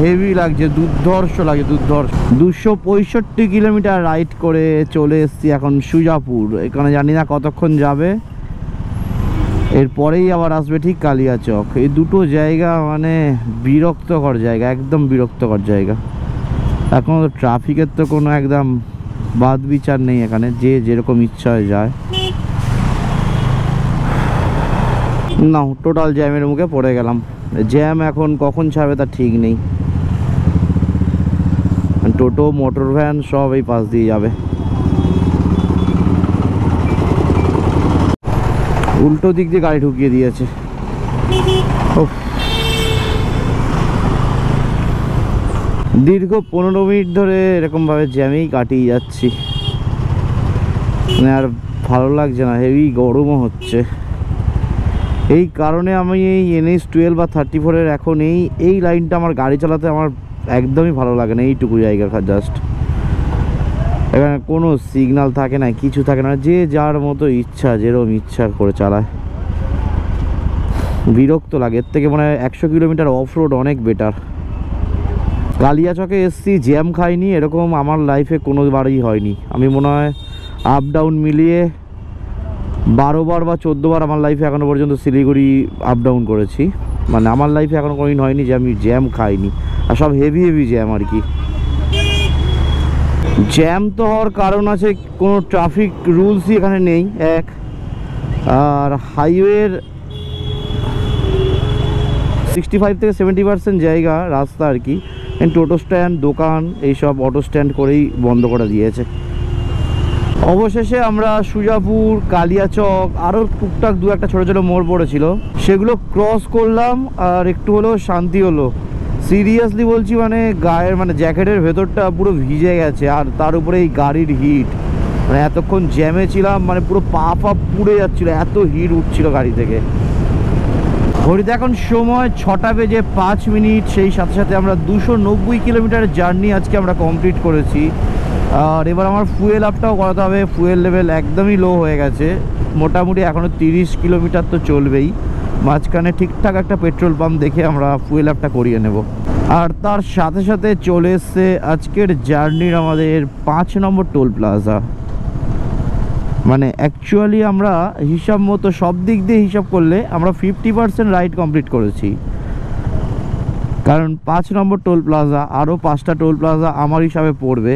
Speaker 1: হেভি লাগছে, দুর্ধর্ষ লাগে, দুর্ধর্ষ। 265 কিলোমিটার রাইড করে চলে এসেছি এখন সুজাপুর। এখানে জানি না কতক্ষণ যাবে, এরপরেই আবার আসবে ঠিক কালিয়াচক। এই দুটো জায়গা মানে বিরক্তকর জায়গা, একদম বিরক্তকর জায়গা। এখন ট্রাফিকের তো কোনো একদম বাদ বিচার নেই এখানে, যে যেরকম ইচ্ছা হয়ে যায়। না, টোটাল জ্যামের মুখে পড়ে গেলাম। জ্যাম এখন কখন ছাড়বে তা ঠিক নেই। টোটো, মোটর ভ্যান সব এই পাশ দিয়ে যাবে। উল্টো দিক দিয়ে গাড়ি ঢুকিয়ে দিয়েছে। দীর্ঘ 15 মিনিট ধরে এরকমভাবে জ্যামেই কাটিয়ে যাচ্ছি, মানে আর ভালো লাগছে না, হেভি গরমও হচ্ছে। এই কারণে আমি এই NH 12 বা 34-এর এখন এই লাইনটা আমার গাড়ি চালাতে আমার একদমই ভালো লাগে না। এইটুকু জায়গা জাস্ট, এখানে কোনো সিগন্যাল থাকে না, কিছু থাকে না, যে যার মতো ইচ্ছা যেরকম ইচ্ছা করে চালায়। বিরক্ত লাগে। এর থেকে মানে 100 কিলোমিটার অফ রোড অনেক বেটার। কালিয়াচকে এসছি, জ্যাম খাইনি এরকম আমার লাইফে কোনো বারই হয়নি। আমি মনে হয় আপ ডাউন মিলিয়ে 12 বার বা 14 বার আমার লাইফে এখনো পর্যন্ত শিলিগুড়ি আপ ডাউন করেছি। মানে আমার লাইফে এখনো কোনোদিন হয়নি যে আমি জ্যাম খাইনি, আর সব হেভি হেভি জ্যাম আর কি। জ্যাম তো হওয়ার কারণ আছে, কোনো ট্রাফিক রুলসই এখানে নেই এক, আর হাইওয়ের 65 থেকে 70% জায়গা রাস্তা আর কি টোটো স্ট্যান্ড, দোকান, এইসব অটো স্ট্যান্ড করেই বন্ধ করে দিয়েছে। অবশেষে আমরা সুজাপুর, কালিয়াচক, আরও টুকটাক দু একটা ছোটো ছোটো মোড় পড়েছিল, সেগুলো ক্রস করলাম আর একটু হলেও শান্তি হলো। সিরিয়াসলি বলছি, মানে গায়ের মানে জ্যাকেটের ভেতরটা পুরো ভিজে গেছে, আর তার উপরে এই গাড়ির হিট, মানে এতক্ষণ জ্যামে ছিলাম, মানে পুরো পা পুড়ে যাচ্ছিলো, এত হিট উঠছিল গাড়ি থেকে। ঘড়িতে এখন সময় 6টা বেজে 5 মিনিট। সেই সাথে সাথে আমরা 290 কিলোমিটার জার্নি আজকে আমরা কমপ্লিট করেছি। আর এবার আমার ফুয়েল আপটাও করাতে হবে, ফুয়েল লেভেল একদমই লো হয়ে গেছে। মোটামুটি এখনও 30 কিলোমিটার তো চলবেই, মাঝখানে ঠিকঠাক একটা পেট্রোল পাম্প দেখে আমরা ফুয়েল আপটা করিয়ে নেব। আর তার সাথে সাথে চলে এসছে আজকের জার্নির আমাদের 5 নম্বর টোল প্লাজা। মানে অ্যাকচুয়ালি আমরা হিসাব মতো সব দিক দিয়ে হিসাব করলে আমরা 50% রাইড কমপ্লিট করেছি, কারণ 5 নম্বর টোল প্লাজা, আরও 5টা টোল প্লাজা আমার হিসাবে পড়বে।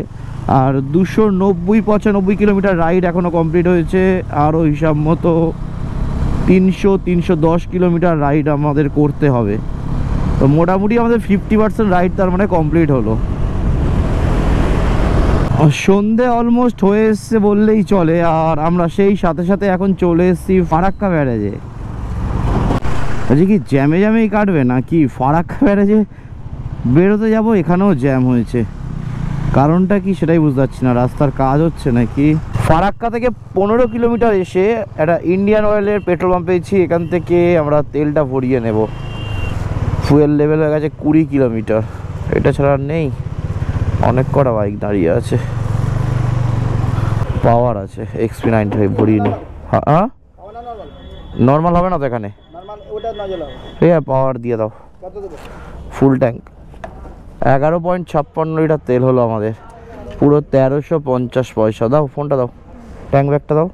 Speaker 1: আর 290-95 কিলোমিটার রাইড এখনও কমপ্লিট হয়েছে, আরও হিসাব মতো 300-310 কিলোমিটার রাইড আমাদের করতে হবে। তো মোটামুটি আমাদের 50% রাইড তার মানে কমপ্লিট হলো। সন্ধে অলমোস্ট হয়ে এসছে বললেই চলে, আর আমরা সেই সাথে সাথে এখন চলে এসেছি ফারাক্কা ব্যারেজে। আচ্ছা, কি জ্যামে জ্যামেই কাটবে নাকি? ফারাক্কা ব্যারেজে বেরোতে যাব, এখানেও জ্যাম হয়েছে, কারণটা কি সেটাই বুঝতে পারছি না। রাস্তার কাজ হচ্ছে নাকি? ফারাক্কা থেকে 15 কিলোমিটার এসে একটা ইন্ডিয়ান অয়েলের পেট্রোল পাম্প পেয়েছি, এখান থেকে আমরা তেলটা ভরিয়ে নেব। ফুয়েল লেভেল হয়ে গেছে 20 কিলোমিটার, এটা ছাড়া আর নেই। অনেক কটা বাইক দাঁড়িয়ে আছে, পাওয়ার আছে, XP95 ভরিয়ে নি। হ্যাঁ, নর্মাল হবে না তো এখানে? ঠিক আছে, পাওয়ার দিয়ে দাও, ফুল ট্যাঙ্ক। 11.56 লিটার তেল হলো আমাদের, পুরো 1350 পয়সা। দাও ফোনটা, দাও ট্যাঙ্ক ব্যাগটা দাও।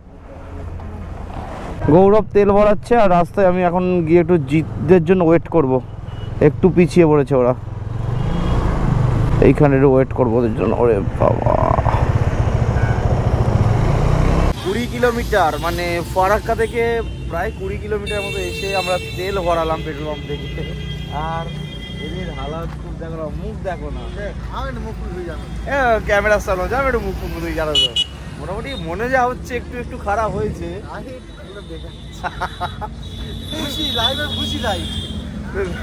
Speaker 1: গৌরব তেল ভরাচ্ছে, আর রাস্তায় আমি এখন গিয়ে একটু জিতদের জন্য ওয়েট করব। একটু পিছিয়ে পড়েছে ওরা, এইখানে ওয়েট করবো ওদের জন্য। ওরে বাবা, 20 কিলোমিটার, মানে ফারাক্কা থেকে প্রায় 20 কিলোমিটার মতো এসে আমরা তেল ভরালাম পেট্রোল পাম্প থেকে। আর এদের হালাত খুব দেখো না, মুখ দেখো না, ক্যামেরা চালানো যাবে, একটু মুখ তুই জানো তো। মোটামুটি মনে যা হচ্ছে একটু একটু খারাপ হয়েছে।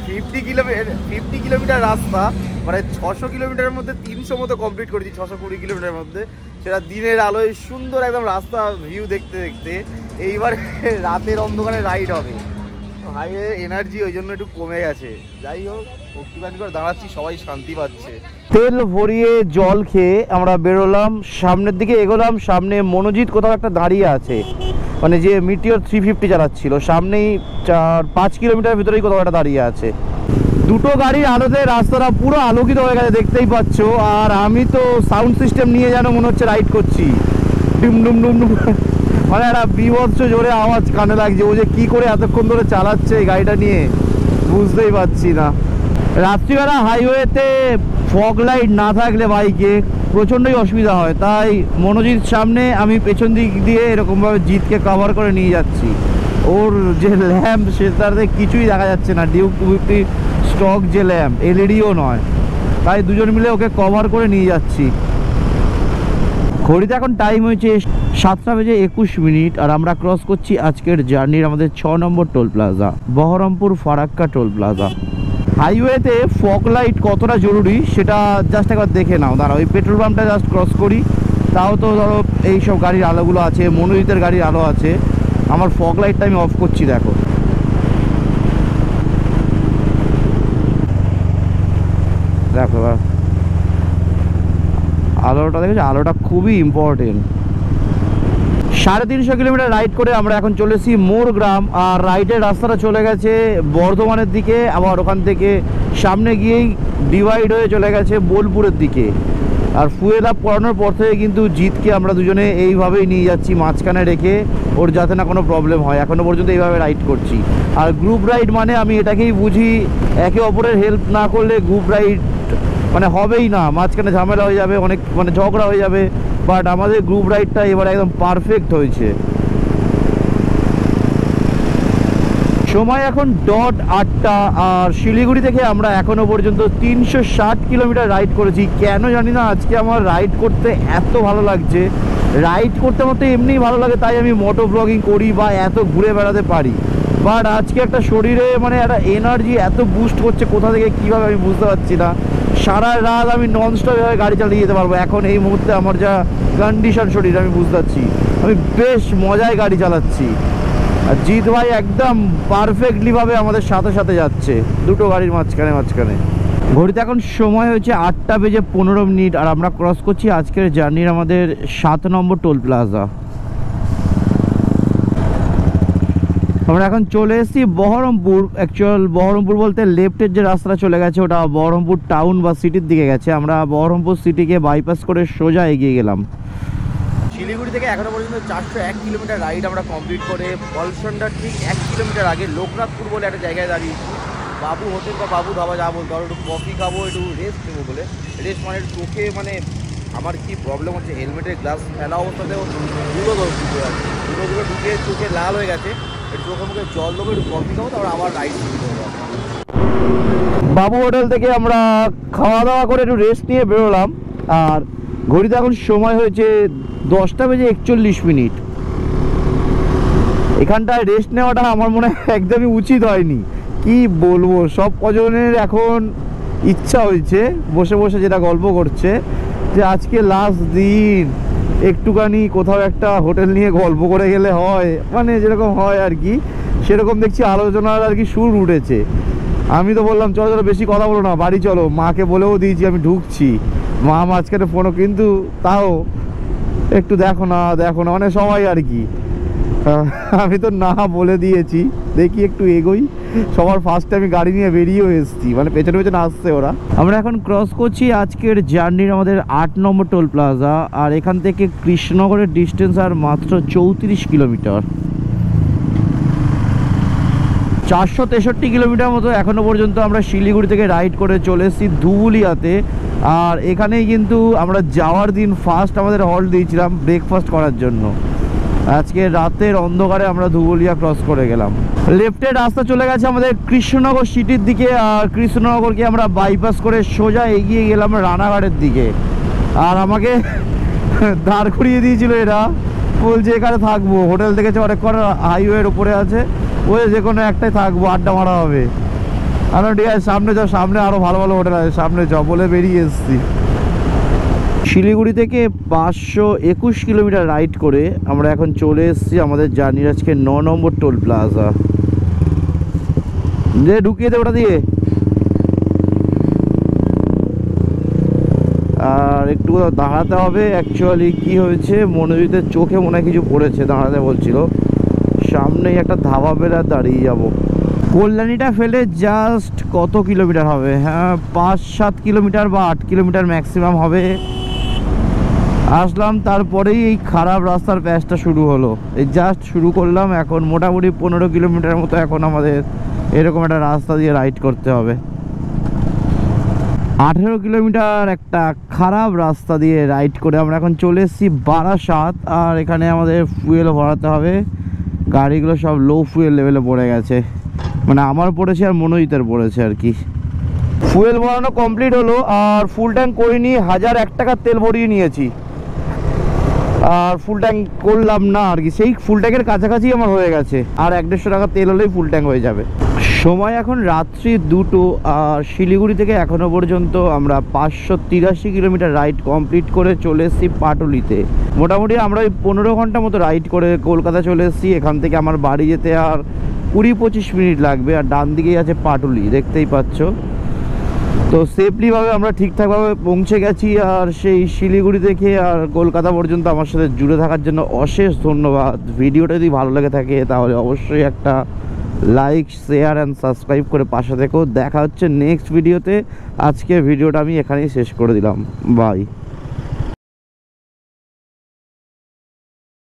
Speaker 1: 50 কিলোমিটার রাস্তা, মানে 600 কিলোমিটারের মধ্যে 300 মতো কমপ্লিট করেছি, 620 কিলোমিটারের মধ্যে, সেটা দিনের আলোয় সুন্দর একদম রাস্তা ভিউ দেখতে দেখতে। এইবার রাতের অন্ধকারে রাইড হবে, হাইওয়ে এনার্জি ওই জন্য একটু কমে গেছে। যাই হোক, একটুখানি করে দাঁড়াচ্ছি, সবাই শান্তি পাচ্ছে। তেল ভরিয়ে জল খেয়ে আমরা বেরোলাম, সামনের দিকে এগোলাম। সামনে মনোজিৎ কোথাও একটা দাঁড়িয়ে আছে, মানে যে মিটিওর 350 চালাচ্ছিল, সামনেই 4-5 কিলোমিটার ভিতরেই কোথাও একটা দাঁড়িয়ে আছে। দুটো গাড়ির আলোতে রাস্তাটা পুরো আলোকিত হয়ে গেছে, দেখতেই পাচ্ছ। আর আমি তো সাউন্ড সিস্টেম নিয়ে যেন মনে হচ্ছে রাইড করছি, ডুম ডুম ডুম ডুম, মানে একটা বিভৎস জোরে আওয়াজ কানে লাগছে। ও যে কী করে এতক্ষণ ধরে চালাচ্ছে এই গাড়িটা নিয়ে বুঝতেই পারছি না। রাত্রিবেলা হাইওয়েতে ফগ লাইট না থাকলে বাইকে প্রচণ্ডই অসুবিধা হয়, তাই মনোজিৎ সামনে, আমি পেছন দিক দিয়ে এরকমভাবে জিতকে কভার করে নিয়ে যাচ্ছি। ওর যে ল্যাম্প সেটাতে কিছুই দেখা যাচ্ছে না, ডিউক 250 স্টক যে ল্যাম্প, এলইডিও নয়, তাই দুজন মিলে ওকে কভার করে নিয়ে যাচ্ছি। ঘড়িতে এখন টাইম হয়েছে 7টা বেজে 21 মিনিট, আর আমরা ক্রস করছি আজকের জার্নির আমাদের 6 number toll plaza, Baharampur Farakka toll plaza. হাইওয়েতে ফগ লাইট কতটা জরুরি সেটা জাস্ট একবার দেখে নাও। দাঁড়াও, ওই পেট্রোল পাম্পটা জাস্ট ক্রস করি, তাও তো ধরো এইসব গাড়ির আলোগুলো আছে, মনোজিতের গাড়ির আলো আছে, আমার ফগ লাইটটা আমি অফ করছি। দেখো, দেখো আলোটা, দেখেছো আলোটা খুবই ইম্পর্টেন্ট। 350 কিলোমিটার রাইড করে আমরা এখন চলে এসেছি মোরগ্রাম, আর রাইডের রাস্তাটা চলে গেছে বর্ধমানের দিকে, আবার ওখান থেকে সামনে গিয়েই ডিভাইড হয়ে চলে গেছে বোলপুরের দিকে। আর ফুয়েল আপ করানোর পর থেকে কিন্তু জিতকে আমরা দুজনে এইভাবেই নিয়ে যাচ্ছি মাঝখানে রেখে, ওর যাতে না কোনো প্রবলেম হয়, এখনও পর্যন্ত এইভাবে রাইড করছি। আর গ্রুপ রাইড মানে আমি এটাকেই বুঝি, একে অপরের হেল্প না করলে গ্রুপ রাইড মানে হবেই না, মাঝখানে ঝামেলা হয়ে যাবে, অনেক মানে ঝগড়া হয়ে যাবে। বাট আমাদের গ্রুপ রাইডটা এবার একদম পারফেক্ট হয়েছে। সময় এখন ডট 8টা, আর শিলিগুড়ি থেকে আমরা এখনো পর্যন্ত 360 কিলোমিটার রাইড করেছি। কেন জানি না আজকে আমার রাইড করতে এত ভালো লাগছে। রাইড করতে আমার তো এমনিই ভালো লাগে, তাই আমি মোটো ব্লগিং করি বা এত ঘুরে বেড়াতে পারি। বাট আজকে একটা শরীরে মানে একটা এনার্জি এত বুস্ট করছে, কোথা থেকে কীভাবে আমি বুঝতে পারছি না। সারা রাত আমি ননস্টপভাবে গাড়ি চালিয়ে যেতে পারবো। এখন এই মুহূর্তে আমার যা কন্ডিশন শরীর আমি বুঝতে পারছি, আমি বেশ মজায় গাড়ি চালাচ্ছি। আর জিৎ ভাই একদম পারফেক্টলি ভাবে আমাদের সাথে সাথে যাচ্ছে, দুটো গাড়ির মাঝখানে। ঘড়িতে এখন সময় হচ্ছে 8:15, আর আমরা ক্রস করছি আজকের জার্নির আমাদের 7 নম্বর টোল প্লাজা। আমরা এখন চলে এসেছি বহরমপুর। অ্যাকচুয়াল বহরমপুর বলতে লেফটের যে রাস্তাটা চলে গেছে ওটা বহরমপুর টাউন বা সিটির দিকে গেছে। আমরা বহরমপুর সিটিকে বাইপাস করে সোজা এগিয়ে গেলাম। শিলিগুড়ি থেকে এখনো পর্যন্ত 401 কিলোমিটার রাইড আমরা কমপ্লিট করে বলসন্ডার ঠিক 1 কিলোমিটার আগে লোকনাথপুর বলে একটা জায়গায় দাঁড়িয়েছি। বাবু হোটেল বা বাবু ধাবা যা বলতে পারো, একটু কফি খাবো, একটু রেস্ট নেবো বলে। রেস্ট মানে চোখে মানে আমার কি প্রবলেম হচ্ছে, হেলমেটের গ্লাস ফেলা অবস্থাতেও ধুলো ঢুকে যাচ্ছে, ধুলো ঢুকে চোখে লাল হয়ে গেছে। একটু চোখে মুখে জল দেবো, একটু কফি খাবো, তারপর আবার রাইড শুরু করবো। বাবু হোটেল থেকে আমরা খাওয়া দাওয়া করে একটু রেস্ট নিয়ে বেরোলাম। আর ঘড়িতে এখন সময় হয়েছে 10:41। এখানটায় রেস্ট নেওয়াটা আমার মনে হয় একদমই উচিত হয়নি। কি বলবো, সব কজনের এখন ইচ্ছা হয়েছে বসে বসে যেটা গল্প করছে যে আজকে লাস্ট দিন, একটুখানি কোথাও একটা হোটেল নিয়ে গল্প করে গেলে হয়, মানে যেরকম হয় আর কি, সেরকম দেখছি আলোচনার আর কি সুর উঠেছে। আমি তো বললাম চলো চলো বেশি কথা বলো না, বাড়ি চলো। মাকে বলেও দিয়েছি আমি ঢুকছি। মা মাঝখানে ফোনও, কিন্তু তাও একটু দেখো না মানে সবাই আর কি। আমি তো না বলে দিয়েছি, দেখি একটু এগোই। সবার ফার্স্টে আমি গাড়ি নিয়ে বেরিয়েও এসেছি, মানে পেছনে আসছে ওরা। আমরা এখন ক্রস করছি আজকের জার্নির আমাদের 8 নম্বর টোল প্লাজা। আর এখান থেকে কৃষ্ণনগরের ডিস্টেন্স আর মাত্র 34 কিলোমিটার। 463 কিলোমিটার মতো এখনো পর্যন্ত আমরা শিলিগুড়ি থেকে রাইড করে চলে এসেছি ধুবুলিয়াতে। আর এখানেই কিন্তু আমরা যাওয়ার দিন ফার্স্ট আমাদের হল্ট দিয়েছিলাম ব্রেকফাস্ট করার জন্য। আজকে রাতের অন্ধকারে আমরা ধুবুলিয়া ক্রস করে গেলাম। লেফটের রাস্তা চলে গেছে আমাদের কৃষ্ণনগর সিটির দিকে, আর কৃষ্ণনগরকে আমরা বাইপাস করে সোজা এগিয়ে গেলাম রানাঘাটের দিকে। আর আমাকে দাঁড় করিয়ে দিয়েছিল এরা, বলছে এখানে থাকবো। হোটেল দেখেছে অনেকক্ষণ হাইওয়ের উপরে আছে, ওই যে কোনো একটাই থাকবো, আড্ডা মারা হবে। আর ঠিক আছে সামনে যাও, সামনে আরও ভালো ভালো হোটেল আছে, সামনে যাও বলে বেরিয়ে এসেছি। শিলিগুড়ি থেকে 521 কিলোমিটার রাইড করে আমরা এখন চলে এসেছি আমাদের জার্নির আজকে 9 নম্বর টোল প্লাজা। যে ঢুকিয়ে দে ওটা দিয়ে। আর একটু দাঁড়াতে হবে। অ্যাকচুয়ালি কি হয়েছে, মনোজিতের চোখে মনে হয় কিছু পড়েছে, দাঁড়াতে বলছিল। সামনেই একটা ধাবা বেলা দাঁড়িয়ে যাব। কল্যাণীটা ফেলে জাস্ট কত কিলোমিটার হবে, হ্যাঁ 5-7 কিলোমিটার বা 8 কিলোমিটার ম্যাক্সিমাম হবে। আসলাম, তারপরেই এই খারাপ রাস্তার প্যাচটা শুরু হলো। এই জাস্ট শুরু করলাম, এখন মোটামুটি 15 কিলোমিটার মতো এখন আমাদের এরকম একটা রাস্তা দিয়ে রাইড করতে হবে। 18 কিলোমিটার একটা খারাপ রাস্তা দিয়ে রাইড করে আমরা এখন চলে এসেছি বারাসাত। আর এখানে আমাদের ফুয়েল ভরাতে হবে। গাড়িগুলো সব লো ফুয়েল লেভেলে পড়ে গেছে, মানে আমার পড়েছে আর মনোজিতের পড়েছে আর কি। ফুয়েল ভরানো কমপ্লিট হলো, আর ফুল ট্যাঙ্ক করিনি, 1001 টাকার তেল ভরিয়ে নিয়েছি। আর ফুল ট্যাঙ্ক করলাম না আর কি, সেই ফুল ট্যাঙ্কের কাছাকাছি আমার হয়ে গেছে। আর 150 টাকা তেল হলেই ফুল ট্যাঙ্ক হয়ে যাবে। সময় এখন রাত্রি 2টো। আর শিলিগুড়ি থেকে এখনো পর্যন্ত আমরা 583 কিলোমিটার রাইড কমপ্লিট করে চলে এসেছি পাটুলিতে। মোটামুটি আমরা ওই 15 ঘন্টা মতো রাইড করে কলকাতা চলে এসেছি। এখান থেকে আমার বাড়ি যেতে আর 20-25 মিনিট লাগবে। আর ডান দিকেই আছে পাটুলি, দেখতেই পাচ্ছ। তো সেফলিভাবে আমরা ঠিকঠাকভাবে পৌঁছে গেছি। আর সেই শিলিগুড়ি থেকে আর কলকাতা পর্যন্ত আমার সাথে জুড়ে থাকার জন্য অশেষ ধন্যবাদ। ভিডিওটা যদি ভালো লেগে থাকে তাহলে অবশ্যই একটা লাইক, শেয়ার অ্যান্ড সাবস্ক্রাইব করে পাশে থেকো। দেখা হচ্ছে নেক্সট ভিডিওতে। আজকে ভিডিওটা আমি এখানেই শেষ করে দিলাম, বাই।